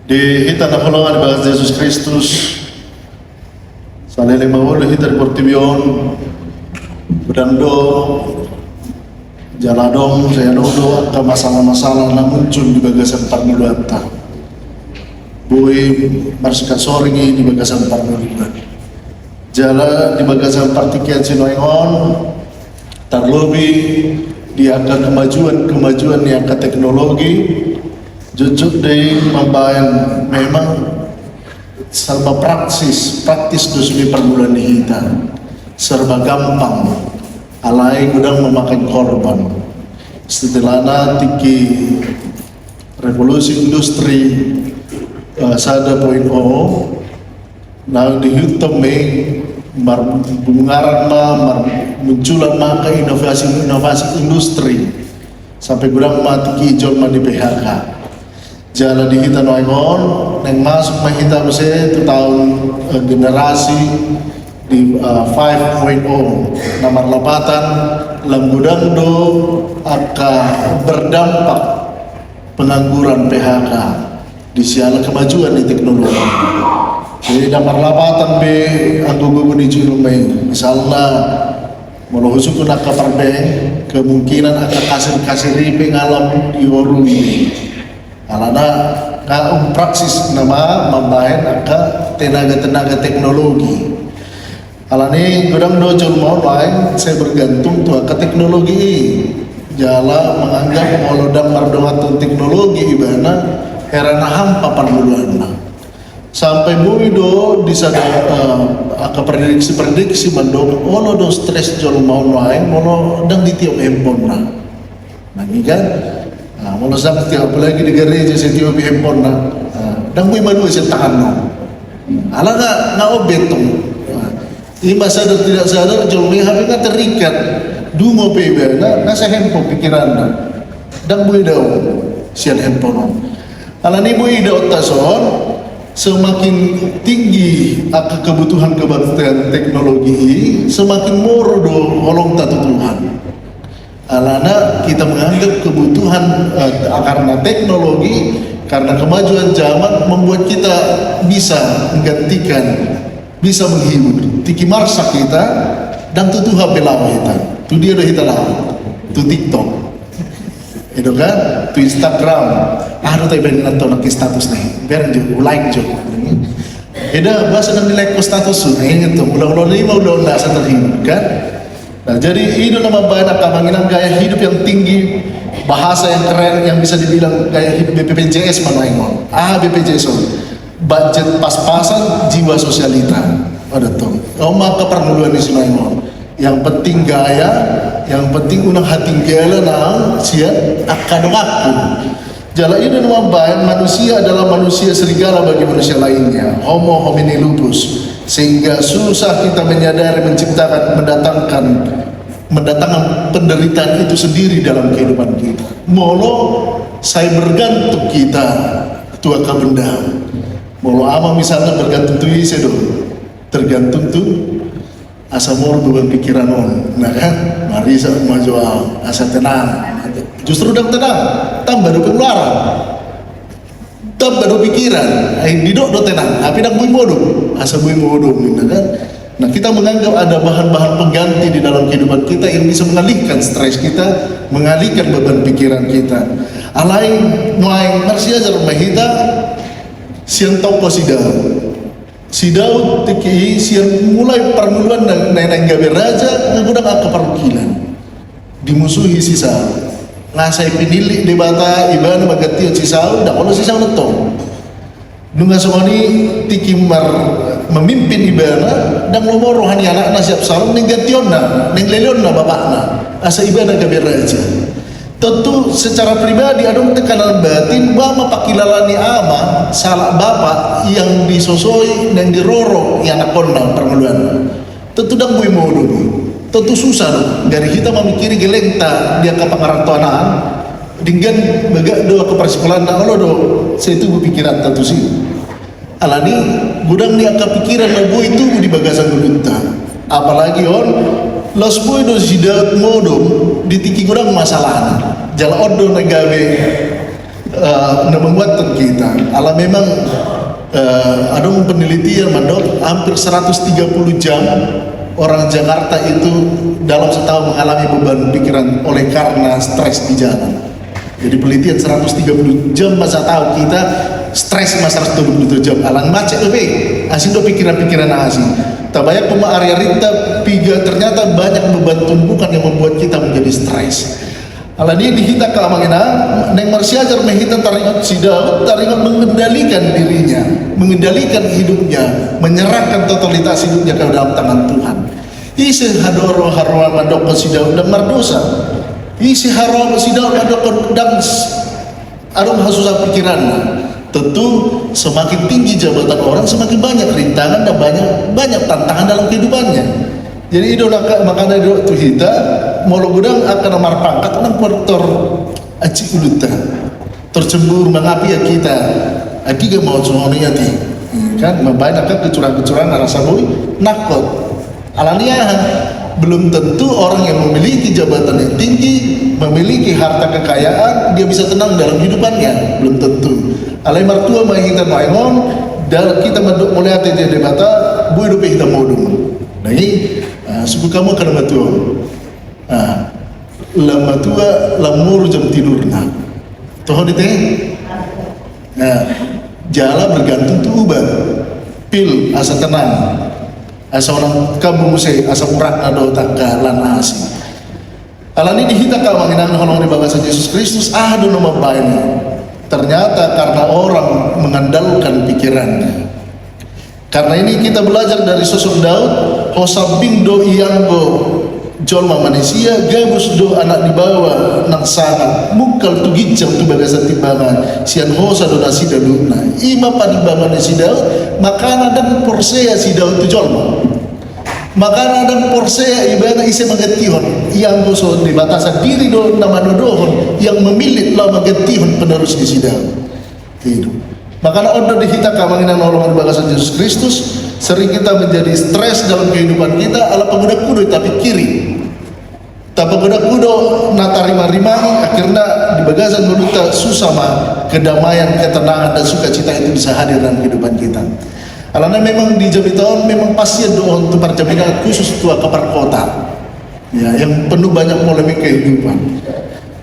Di hita na kulungan bahas Yesus Kristus salele mawulu hita di Portibion bedando jaladong saya dodo atau masalah-masalah na muncul di bagasan parnuluanta bui marsikat soringi di bagasan parnuluanta jala di bagasan partikian sinoingon terlebih di angka kemajuan di angka teknologi jujur dari membayang memang serba praktis dusmi perbulan hita serba gampang alai gudang memakan korban setelahnya tiki revolusi industri 1.0 nah dihitung bungaran munculan maka inovasi industri sampai gudang mati kijol di PHK jalan di hita noingon yang masuk mahita itu tahun generasi di 5.0 nomor lapatan lam gudang do akan berdampak pengangguran PHK di siala kemajuan di teknologi jadi nomor lapatan be anggo gugu di Cilumai misalnya mau husuk nak kaparbe kemungkinan akan kasir pengalam di warung ini alana praksis nama membahen angka tenaga teknologi alani gudang dojol mau lain saya bergantung tuh ke teknologi jala menganggap molodang mardohatun teknologi ibana herana hampa parmuluan sampai buido disadar aka prediksi mandong olo do stres jol mau lain mono dang ditiup handphone nah ini kan kalau sakti apalagi di gereja setiap handphone dan gue malu sentakan ala nggak obetong ima sadar tidak sadar jolmi HP nggak terikat dungo pebe nasa handphone pikiran dan gue dau sian handphone ala ni gue dau tason semakin tinggi kebutuhan teknologi semakin moro do holong tatu Tuhan alana kita menganggap kebutuhan karena teknologi karena kemajuan zaman membuat kita bisa menggantikan bisa menghibur tiki marsak kita dan tuh HP lama kita tuh dia udah kita lama tuh TikTok itu kan tuh Instagram aduh tapi bener nonton nak status nih biar juga like juga ada bahasa dan like status tuh inget tuh udah lima udah nggak terhibur kan. Nah jadi itu nama banyak kemanginan gaya hidup yang tinggi bahasa yang keren yang bisa dibilang gaya hidup BPJS manaingon BPJS budget pas-pasan jiwa sosialita ada tuh maka perluan di sinaingon yang penting gaya yang penting unang hati gala nang siap akan aku jalan ini nama bayan manusia adalah manusia serigala bagi manusia lainnya homo homini lupus sehingga susah kita menyadari mendatangkan penderitaan itu sendiri dalam kehidupan kita. Molo saya bergantung kita tua benda. Molo ama misalnya bergantung tuh isi dong. Tergantung tuh asa moro dengan pikiran on. Nah kan, mari saya maju asa tenang. Justru udah tenang, tambah do pengeluaran. Tambah do pikiran, didok do tenang. Tapi dak bui modum, asa bui modum, kan? Nah kita menganggap ada bahan-bahan pengganti di dalam kehidupan kita yang bisa mengalihkan stres kita, mengalihkan beban pikiran kita. Alai nuai marsia jar mahita siang toko sidau tiki siang mulai permuluan dan neneng gabe raja ngudang aka perwakilan dimusuhi sisa ngasai pinilik di bata ibana magati sisau ndak ono sisau netong dunga songoni tiki memimpin ibana dan ngomong rohani anak siap salam neng gationna neng leleonna bapakna asa ibana gabe raja tentu secara pribadi ada tekanan batin bahwa pakilalani ama salah bapak yang disosoi dan diroro yang anak kondang permeluan tentu dang bui modo tentu susah dong dari kita memikiri gelengta dia ke pengarantuanaan dengan begak doa ke persekolahan nah kalau do saya itu berpikiran tentu sih alani gudang dia kepikiran lagu itu di bagasan gulunta apalagi on los boy do sidat modom ditiki gudang masalah jala odo negawe na menguatkan kita. Allah memang ada penelitian mandok hampir 130 jam orang Jakarta itu dalam setahun mengalami beban pikiran oleh karena stres di jalan. Jadi penelitian 130 jam masa tahu kita stres masa 127 jam alang macet lebih asin do pikiran-pikiran asing. Tak banyak pema area rita piga ternyata banyak beban tumpukan yang membuat kita menjadi stres. Ala dia dihita keamangina neng marsiajar mehita taringat sidau taringat mengendalikan dirinya, mengendalikan hidupnya, menyerahkan totalitas hidupnya ke dalam tangan Tuhan. Isi hadoro harwa mandok sidau dan mardosa. Isi harwa sidau mandok dan adong hasusah pikirannya. Tentu semakin tinggi jabatan orang semakin banyak rintangan dan banyak tantangan dalam kehidupannya. Jadi itu makanya itu kita molo gudang akan nomor pangkat orang portor aci uluta tercembur mengapi ya kita akiga mau semuanya ti kan banyak kan kecurangan rasa boy nakut alania belum tentu orang yang memiliki jabatan yang tinggi memiliki harta kekayaan dia bisa tenang dalam hidupannya belum tentu alai martua mahita maingon dalam kita mulai hati dia debata boy dope kita modum lagi suku kamu akan matua lama tua lamur jam tidurna toh di teh jala bergantung tuh ubah pil asa tenang asa orang kamu musai asa urak ado takka lan asi alani dihita ka manginang holong di bagasan Yesus Kristus do nama baini ternyata karena orang mengandalkan pikirannya. Karena ini kita belajar dari sosok Daud, hosabing do ianggo jolma manusia, gabus do anak dibawa nang sana, mukal tu gincang tu bagasan timbangan, sian hosa do nasi daduna, ima panimbangan si Daud, makana dan porsea si Daud tu jolma, makana dan porsea ibadah isi magetihon, yang so di batasan diri do nama dodohon, yang memilih lah magetihon penerus di si Daud, itu. Makanya odo dihita kamanginan nolongan bagasan Yesus Kristus sering kita menjadi stres dalam kehidupan kita ala pemuda kudo tapi kiri tak pemuda kudo natarima-rima akhirnya di bagasan menuta susah mah kedamaian, ketenangan dan sukacita itu bisa hadir dalam kehidupan kita. Alana memang di Jambi-Tahun memang pasien doa untuk perjaminan khusus tua kapar kota ya, yang penuh banyak polemik kehidupan.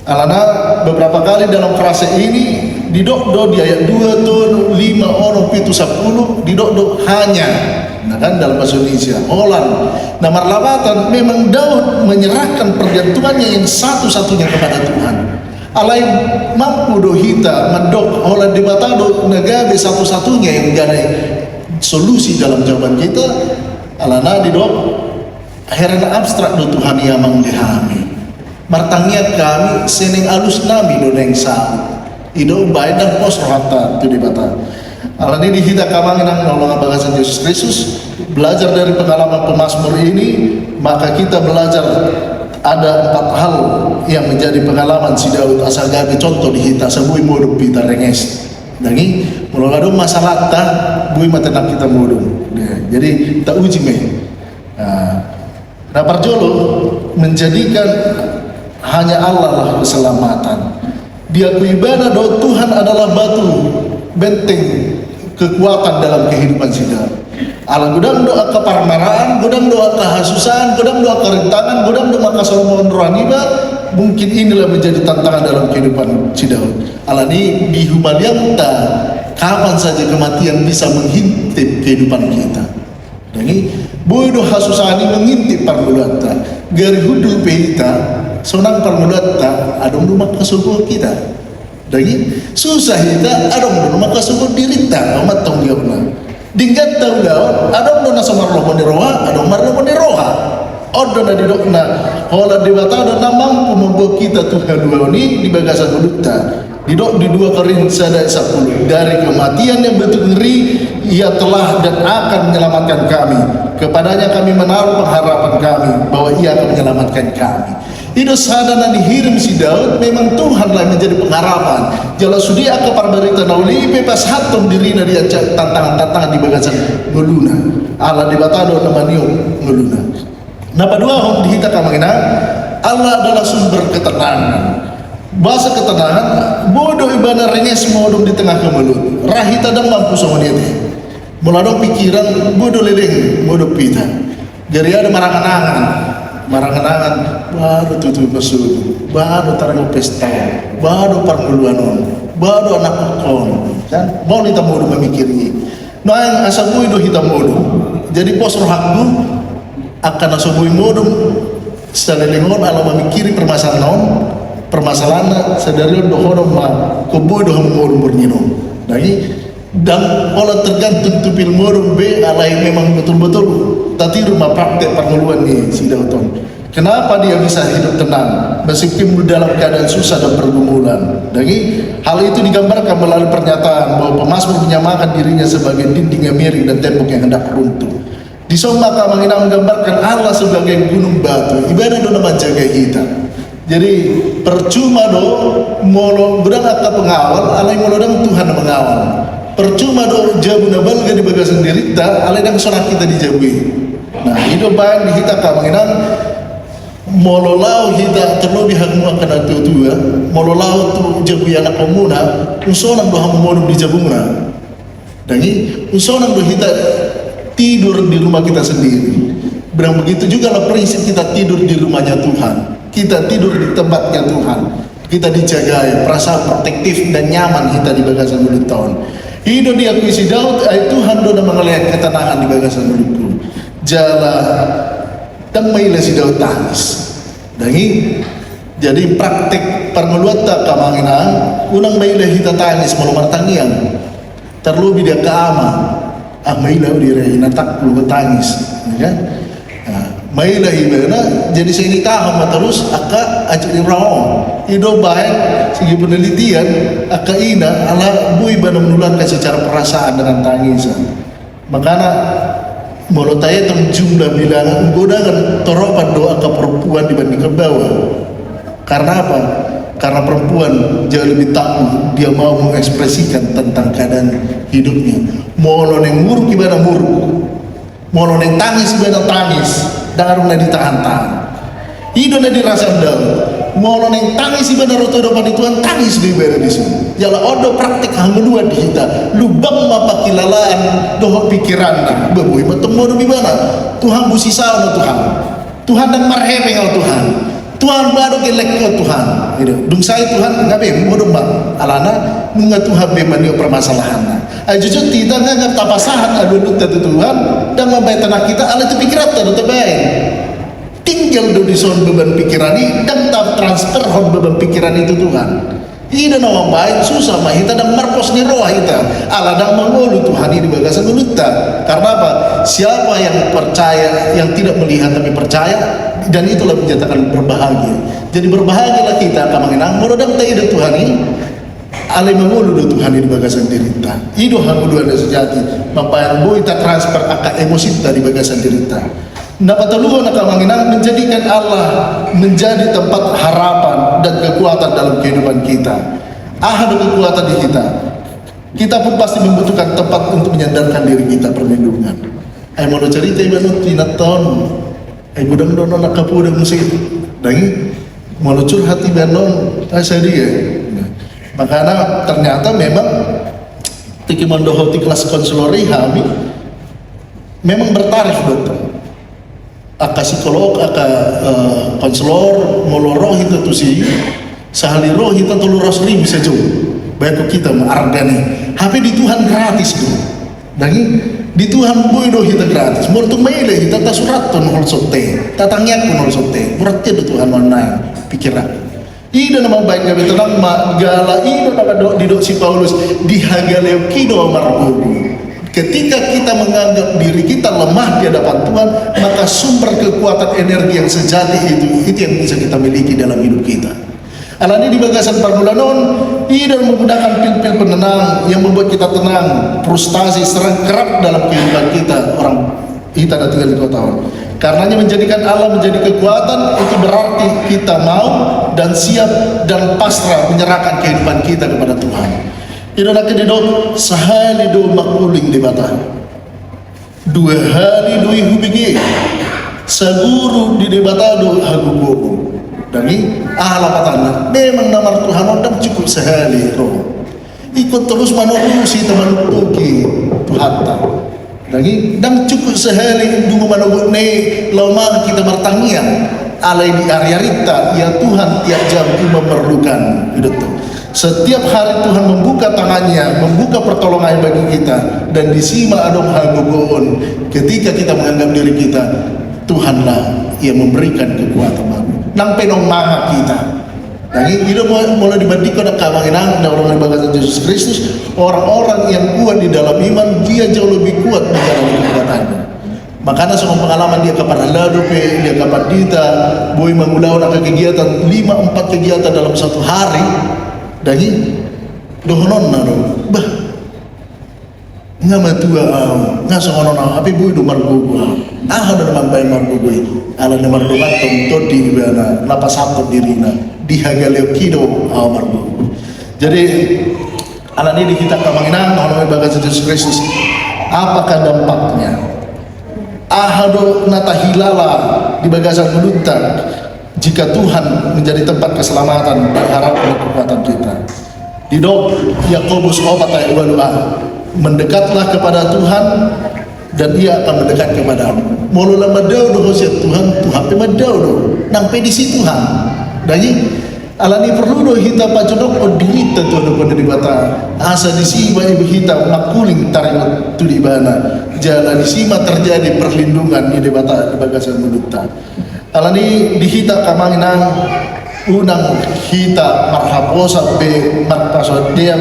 Alana beberapa kali dalam frase ini didokdo di ayat 2 tuh 5 orang pitu 10 didokdo hanya nah kan dalam bahasa Indonesia Holland nomor labatan memang Daud menyerahkan pergantungannya yang satu-satunya kepada Tuhan alai mampu dohita mendok Holland di batado negabe satu-satunya yang menjadi solusi dalam jawaban kita alana didok herana abstrak do Tuhan yang mengdehami martangnya kami seneng alus nami do neng saut ido baik dan pos rohata itu dibata. Alani dihita kamang nang nolongan bagasan Yesus Kristus belajar dari pengalaman pemazmur ini maka kita belajar ada 4 hal yang menjadi pengalaman si Daud asal gabe contoh dihita sebui modum pita renges. Dangi mulai masalah ta bui matenak kita modum. Jadi tak uji me. Nah parjolo menjadikan hanya Allah lah keselamatan. Dia ibadah doa Tuhan adalah batu benteng kekuatan dalam kehidupan kita. Ala gudang doa keparmaraan, gudang doa kehasusan, gudang doa kerintangan, gudang doa kesombongan rohaniba, mungkin inilah menjadi tantangan dalam kehidupan si Daud. Ala ini bihumalianta, kapan saja kematian bisa menghintip kehidupan kita. Dan ini bodoh hasusani mengintip parmulata, gari hudul pehita. Sonang parmulata adong rumah kesubuh kita. Dagi susah kita adong rumah kesubuh dirita amat tong diawna. Dinggat tahu daun adong dona samar lomo di roha adong mar lomo di roha. Odo na didokna hola dewata do mampu membawa kita Tuhan dua ini di bagasan buduta. Didok di 2 Korintus 10 dari kematian yang betul ngeri ia telah dan akan menyelamatkan kami. Kepadanya kami menaruh pengharapan kami bahwa ia akan menyelamatkan kami. Itu sadana dihirim si Daud memang Tuhanlah menjadi pengharapan. Jala sudia ke parbarita nauli bebas hatom dirina dia tantangan-tantangan di bagasan ngeluna. Allah di batado namanya ngeluna. Napa dua hom dihita kamangina Allah adalah sumber ketenangan. Bahasa ketenangan, bodoh ibana renges modong di tengah kemelut. Rahita dan mampu sama dia teh. Muladong pikiran bodoh leleng, bodoh pita. Jadi ada marangan-angan, baru tutup pesut, baru taruh pesta, baru parmuluanon, baru anak kon, kan? Mau kita bodoh memikirnya. Nah yang asabui do hitam bodoh. Jadi pos rohakku akan asabui bodoh. Selelengon ala memikiri permasalahan sadari dohodom ma kubo dohom modum bernino. Dan olah tergantung tupil modum be alai memang betul-betul tadi rumah praktek pengeluhan ni si Dauton. Kenapa dia bisa hidup tenang meskipun dalam keadaan susah dan pergumulan? Jadi hal itu digambarkan melalui pernyataan bahwa pemazmur menyamakan dirinya sebagai dinding yang miring dan tembok yang hendak runtuh. Di Somaka Mangina menggambarkan Allah sebagai gunung batu. Ibadah do nama jaga kita. Jadi percuma do molo gudang akka pengawal, alai molodang Tuhan mengawal. Percuma do jabu nabal di bagasan dirita, alai dang sorak kita dijabui. Nah, hidup bahan di kita kamanginang mololau kita terlebih hakmu akan tua, mololau tu jabu anak komuna, usonan do hamu modum di jabuna. Dan ini usonan do kita tidur di rumah kita sendiri. Berang begitu juga lah prinsip kita tidur di rumahnya Tuhan. Kita tidur di tempatnya Tuhan. Kita dijagai, perasaan protektif dan nyaman kita di bagasan mulut tahun. Hidup diakui si Daud, Tuhan doa mengelihat ketenangan di bagasan mulutku. Jala dan mailah si Daud tangis. Dan ini jadi praktek permeluata kamangina, unang mailah kita tangis malu martangian. Terlebih dia keama. Mailah diri natak lu tangis, ya. Mailah ibana jadi saya nikah terus aka ajak raong. Ido baik segi penelitian aka ina ala bui bana menularkan secara perasaan dengan tangisan. Makanya mulut saya jumlah bilangan godangan toropan doa ke perempuan dibanding ke bawah. Karena apa? Karena perempuan jauh lebih takut, dia mau mengekspresikan tentang keadaan hidupnya. Molo neng muruk ibadah muruk, molo neng tangis ibadah tangis, darungnya ditahan-tahan. Hidup dirasa daun, molo neng tangis ibadah roto depan Tuhan tangis di ibadah di sini. Jala odo praktik hanglua di kita, lubang mapa kilalaan doh pikiran dah, bebui bertemu di mana? Tuhan busi sauna Tuhan dan marhepeng Tuhan. Tuhan baru gelek ke Tuhan. Dung saya Tuhan ngabe bodoh bang. Alana nunga Tuhan be manio permasalahan. Jujur tidak nggak tapasahan adu tatu Tuhan dan membayar tanah kita ala itu pikiran tadu terbaik. Tinggal do dison beban pikiran ini dan tak transfer hon beban pikiran itu Tuhan. Ida nawang baik susah mah kita dan marpos ni roh kita. Ala dan mengulu Tuhan ini bagasan ulutta. Karena apa? Siapa yang percaya, yang tidak melihat tapi percaya, dan itulah menyatakan berbahagia. Jadi berbahagialah kita kamanginang molodang ta ida Tuhan ini. Ale mengulu do Tuhan ini bagasan dirita. Ido hanguduan sejati. Mampayan boy ta transfer aka emosi ta di bagasan dirita. Napataluan akamanginang menjadikan Allah menjadi tempat harapan dan kekuatan dalam kehidupan kita. Ada kekuatan di kita. Kita pun pasti membutuhkan tempat untuk menyandarkan diri kita perlindungan. Mau cerita ibarat tinaton. Budang dono nakapudang musik. Dan mau curhat ibanon saya dia. Makanya ternyata memang tiki mandohoti kelas konselori kami memang bertarif dokter. Aka psikolog, aka konselor, moloroh itu tuh sih, sehari roh itu tuh luros bisa jauh. Baik kita mengargani, HP di Tuhan gratis tuh. Dan di Tuhan boy doh kita gratis. Mau tuh maile kita tak surat tuh nol sote, tatangnya pun nol sote. Berarti di Tuhan mana pikiran. Ida nama baik gabe tenang mak gala ida nama di dok si Paulus dihagaleo kido marbudu. Ketika kita menganggap diri kita lemah di hadapan Tuhan, maka sumber kekuatan energi yang sejati itu yang bisa kita miliki dalam hidup kita. Alani di bagasan parmulanon, ida menggunakan pil-pil penenang yang membuat kita tenang, frustasi serang kerap dalam kehidupan kita orang kita dan tinggal di kota. Karenanya menjadikan Allah menjadi kekuatan itu berarti kita mau dan siap dan pasrah menyerahkan kehidupan kita kepada Tuhan. Ida nak kedidok sehari do makuling di bata, 2 hari do ihubigi, saguru di debata do hagugogo. Dari lapatan memang nama Tuhan orang cukup sehari roh. Ikut terus menerusi teman tuki Tuhan tak. Dari dan cukup sehari dulu menunggu lama kita bertanya alai di area rita ya Tuhan tiap jam memerlukan itu. Setiap hari Tuhan membuka tangannya, membuka pertolongan bagi kita dan disima adong hal gogoon ketika kita menganggap diri kita Tuhanlah yang memberikan kekuatan nang penong maha kita. Jadi itu mulai dibandingkan dengan kawanginang dan orang yang Yesus Kristus, orang-orang yang kuat di dalam iman dia jauh lebih kuat menjalani kekuatannya. Makanya semua pengalaman dia kepada ladope, dia kepada dita, boy mengulawan kegiatan 5-4 kegiatan dalam satu hari. Dari dohonon nado, bah, ngama tua, ngasonono, tapi boy do margo, ada nampai margo boy, ala namar do maton di bana, lapas satu dirina, dihagaleo kido margo. Jadi ala ini kita kamanginang, orang bagas Yesus Kristus, apakah dampaknya? Ahado nata hilala di bagasan meluntar. Jika Tuhan menjadi tempat keselamatan dan harapan kekuatan kita. Di dok Yakobus obat ayat mendekatlah kepada Tuhan dan ia akan mendekat kepadamu. Mula madau do Tuhan madau do nang pedisi Tuhan. Dari alani perlu do hita pajodok o dirita Tuhan do di bata asa disiba ibu hita makuling tarik tu di bana jalan disima terjadi perlindungan di bata di bagasan meluntar. Alani dihita kamanginang unang hita marhaposa be marpaso dia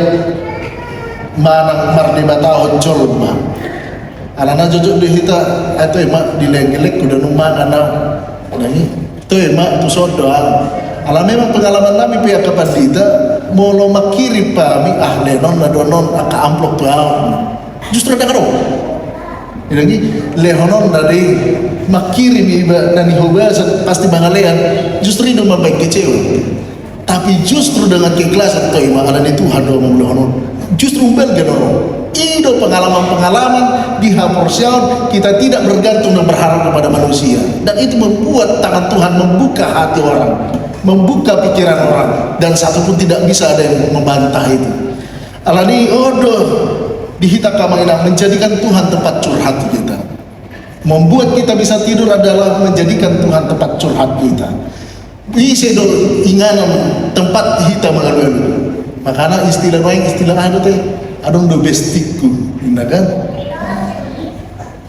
manang mardebatahon colon ma alana jojo dihita itu emak dilenggelek kuda numang anak alani itu emak tu sodoa ala memang pengalaman kami pihak kepada kita molo makiri pami lenon nadonon aka amplop bau justru ada karo ini lehonon dari makiri iba nani hoba pasti bangalean justru itu membaik kecewa tapi justru dengan keikhlasan atau imanan itu hado lehonon justru bel gedoro itu pengalaman-pengalaman di haporsion kita tidak bergantung dan berharap kepada manusia dan itu membuat tangan Tuhan membuka hati orang membuka pikiran orang dan satu pun tidak bisa ada yang membantah itu alani dihita kamanginang menjadikan Tuhan tempat curhat kita membuat kita bisa tidur adalah menjadikan Tuhan tempat curhat kita bisa do inganan tempat hita mengalu makanya istilah anu teh adong do bestiku kan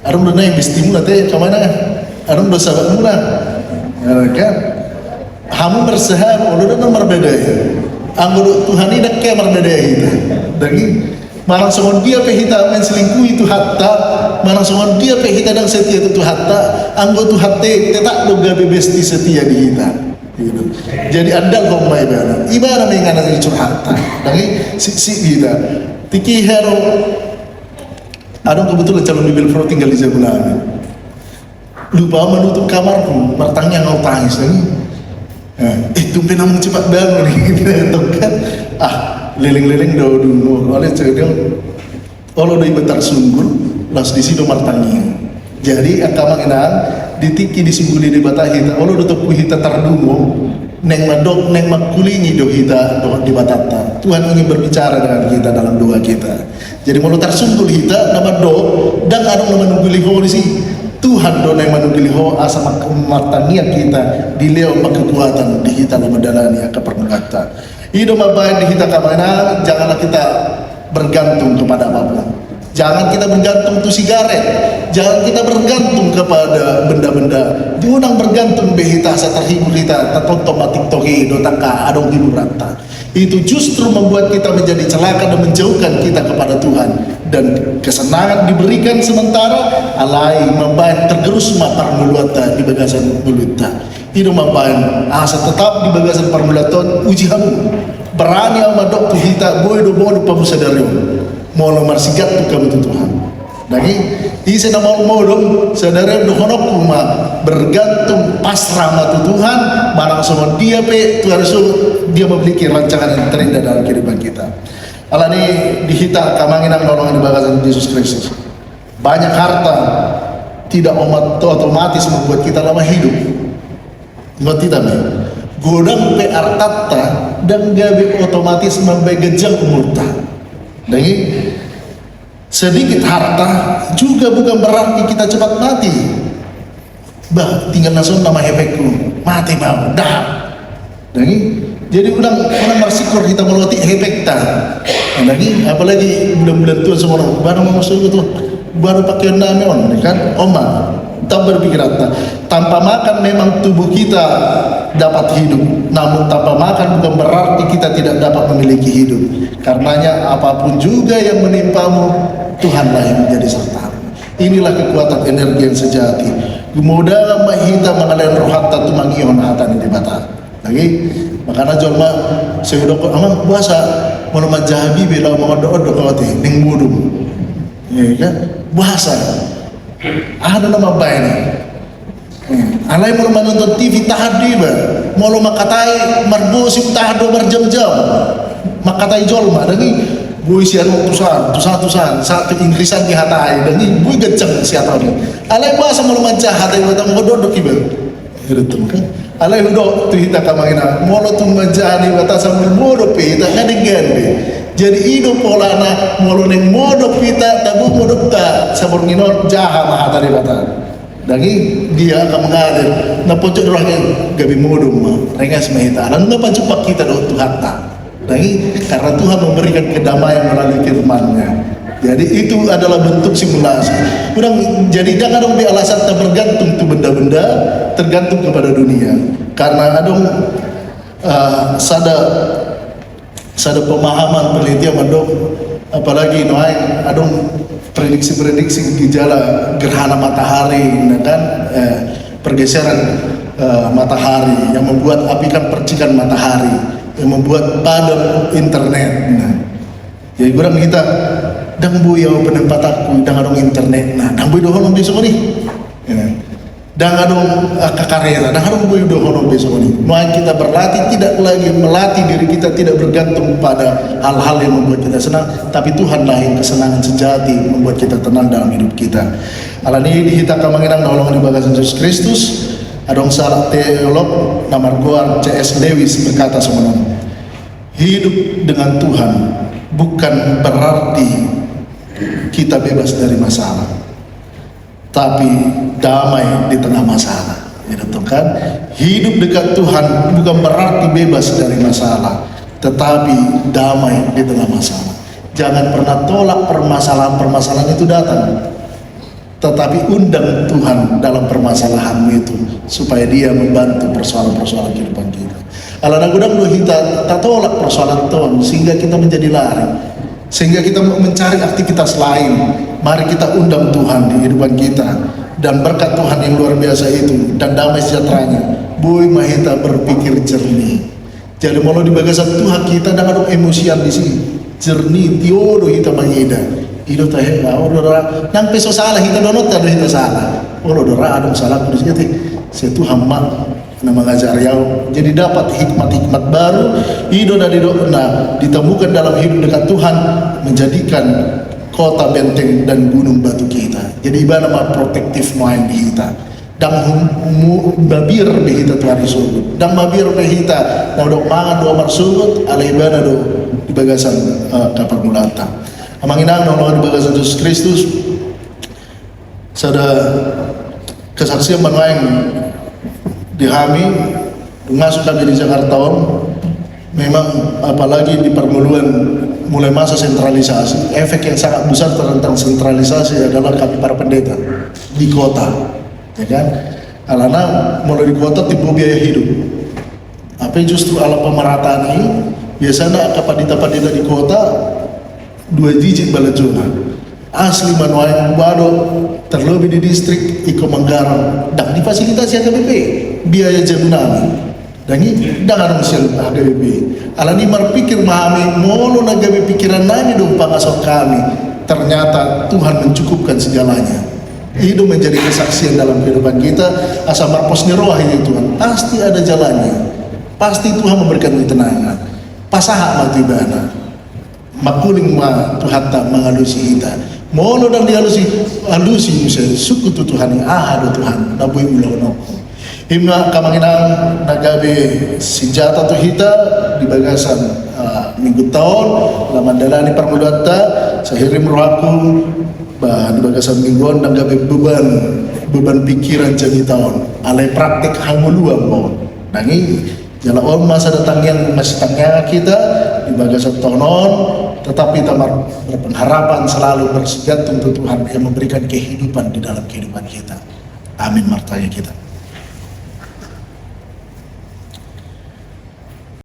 adong do naik bestimu teh kemana adong do sahabatmu kan hamu bersahab ulu do nomor beda ya anggur Tuhan ini kayak berbeda kita dari manang songon dia pehita menselingkuhi itu hatta manang songon dia pehita dan setia itu hatta anggo tu hatte tetak do gabe besti setia di kita gitu. Jadi andal kau mai bana ibarat mengana jadi curhatan dari si kita tiki hero adong kebetulan calon bibel pro tinggal di Jabulan lupa menutup kamarku martangnya ngau tangis lagi itu penang cepat bangun gitu kan leleng-leleng do dulu oleh cerita kalau do ibetar sunggur las di situ martangi jadi akamang enang ditiki disungguli di bata hita kalau do tepu hita tardungo neng madok neng makulingi do hita do di batata Tuhan ingin berbicara dengan kita dalam doa kita jadi mau tarsunggul hita nama do dan adong menungguli ho di si Tuhan do neng menungguli ho asa martania kita di leo kekuatan di hita lemedalani akapermengata hidup mabain di kita kamana janganlah kita bergantung kepada apapun jangan kita bergantung tu sigaret jangan kita bergantung kepada benda-benda diunang bergantung behita terhibur kita tatonton matiktoki dotaka adong hibur rata itu justru membuat kita menjadi celaka dan menjauhkan kita kepada Tuhan dan kesenangan diberikan sementara alai mabain tergerus mapar muluata di bagasan muluta hidup mabain asa tetap di bagasan parmulaton uji hamu berani amadok tu hita boy do bodo pamusadario mau lemar sigat tu kamu Tuhan dari isi nama modong sadare do honok kuma bergantung pasrah matu Tuhan barang sama dia pe tu harus dia memiliki rancangan yang terindah dalam kehidupan kita alani dihita kamanginang nolongan di bagasan Yesus Kristus banyak harta tidak otomatis membuat kita lama hidup nggak tidak godang PR tatta dan gabi otomatis membegejang umurta. Jadi sedikit harta juga bukan berarti kita cepat mati. Bah, tinggal langsung nama efekku mati mau dah. Jadi orang bersyukur kita melewati efek ta. Lagi apalagi bulan-bulan tua semua baru masuk itu baru pakai naon kan oma. Tak berpikir tanpa makan memang tubuh kita dapat hidup, namun tanpa makan bukan berarti kita tidak dapat memiliki hidup. Karenanya apapun juga yang menimpamu, Tuhanlah yang menjadi sertamu. Inilah kekuatan energi yang sejati. Kemudahan mahita mengalir roh hatta tumangion hatan di bata. Lagi makanya jolma saya udah amang puasa mau majabi bila mau doa kau teh ning budum. Ya kan? Puasa. Ada nama baik. Alai mau menonton TV tahadi ba, mau makatai marbosim tahado berjam-jam, makatai jolma dani bui sian tusan satu Inggrisan di hatai dani bui geceng siapa ni. Alai bahasa mau manca hatai batang godok kiba. Itu kan. Alai udah tu kita kamangina, mau tu manca ni batasan berbodoh pe kita kadegen be. Jadi hidup polana mau neng modok kita tabu modok ta sabor nginon jaha mahata di bata. Dagi dia akan mengalir na pojok orangnya gabi modok mah rengas mahita. Lalu ngapa cepat kita do Tuhan ta. Dagi karena Tuhan memberikan kedamaian melalui firman-Nya. Jadi itu adalah bentuk simulasi. Kurang jadi jangan dong alasan tak bergantung tu benda-benda tergantung kepada dunia. Karena adong sada pemahaman penelitian mandok apalagi noai adong prediksi gejala gerhana matahari kan pergeseran matahari yang membuat api kan percikan matahari yang membuat padam internet. Nah, jadi kurang kita dang buyau penempatanku dang adong internet. Nah, dang buyau dohon besok ni. Dan adong kakarera, dan adong boy dohono besok ini. Maka kita berlatih tidak lagi melatih diri kita tidak bergantung pada hal-hal yang membuat kita senang, tapi Tuhanlah yang kesenangan sejati membuat kita tenang dalam hidup kita. Alani dihita kamanginang nolongan di bagasan Yesus Kristus. Adong salah teolog namar goar C.S. Lewis berkata sebenarnya, hidup dengan Tuhan bukan berarti kita bebas dari masalah, tapi damai di tengah masalah. Itu kan hidup dekat Tuhan bukan berarti bebas dari masalah, tetapi damai di tengah masalah. Jangan pernah tolak permasalahan itu datang, tetapi undang Tuhan dalam permasalahanmu itu supaya Dia membantu persoalan-persoalan kehidupan kita. Alana gudang lu kita tak tolak persoalan Tuhan sehingga kita menjadi lari, sehingga kita mencari aktivitas lain. Mari kita undang Tuhan di kehidupan kita, dan berkat Tuhan yang luar biasa itu dan damai sejahteranya boy mahita berpikir jernih. Jadi mau di bagasan Tuhan kita dengan emosian di sini jernih tiodo kita mengida ido tahe odora nang peso salah kita donot ada kita salah odora adong salah terus kita se Tuhan mak na mengajar yau. Jadi dapat hikmat-hikmat baru ido dari doa ditemukan dalam hidup dekat Tuhan, menjadikan kota benteng dan gunung batu kita. Jadi ibadah mah protektif main di kita. Dang babir behita tuari surut. Dang babir behita na dok mangan do mar surut ala ibadah do di bagasan kapal mulata. Amanginang nolong di bagasan Yesus Kristus. Sada kesaksian manuang dihami masuk kami di Jakarta memang apalagi di permuluan mulai masa sentralisasi, efek yang sangat besar tentang sentralisasi adalah kami para pendeta di kota, ya kan? Alana mulai di kota timbul biaya hidup. Apa justru ala pemerataan ini biasanya pendeta-pendeta di kota 2 digit balajuna. Asli manual baru terlebih di distrik Iko Manggaran dan difasilitasi AKBP biaya jabunami. Dan ini dengan hasil HGBP. Alani berpikir memahami molo nagabe pikiran nami dong pangasok kami. Ternyata Tuhan mencukupkan segalanya. Itu menjadi kesaksian dalam kehidupan kita. Asal marpos roh ini Tuhan pasti ada jalannya. Pasti Tuhan memberikan ketenangan. Pasaha matibana. Makuling ma Tuhan tak mengalusi kita. Molo dan dialusi misalnya suku tu Tuhan yang ahadu Tuhan nabui ulono. Himna kamanginang nagabi senjata tu hita di bagasan minggu tahun laman dalani parmuluatta sahirim rohaku di bagasan mingguan nagabi beban pikiran jadi tahun alai praktik hanguluan mo nangi jala on masa datang yang masih tangga kita di bagasan tonon tetapi tamar berpengharapan selalu bersegat untuk Tuhan yang memberikan kehidupan di dalam kehidupan kita. Amin martaya kita.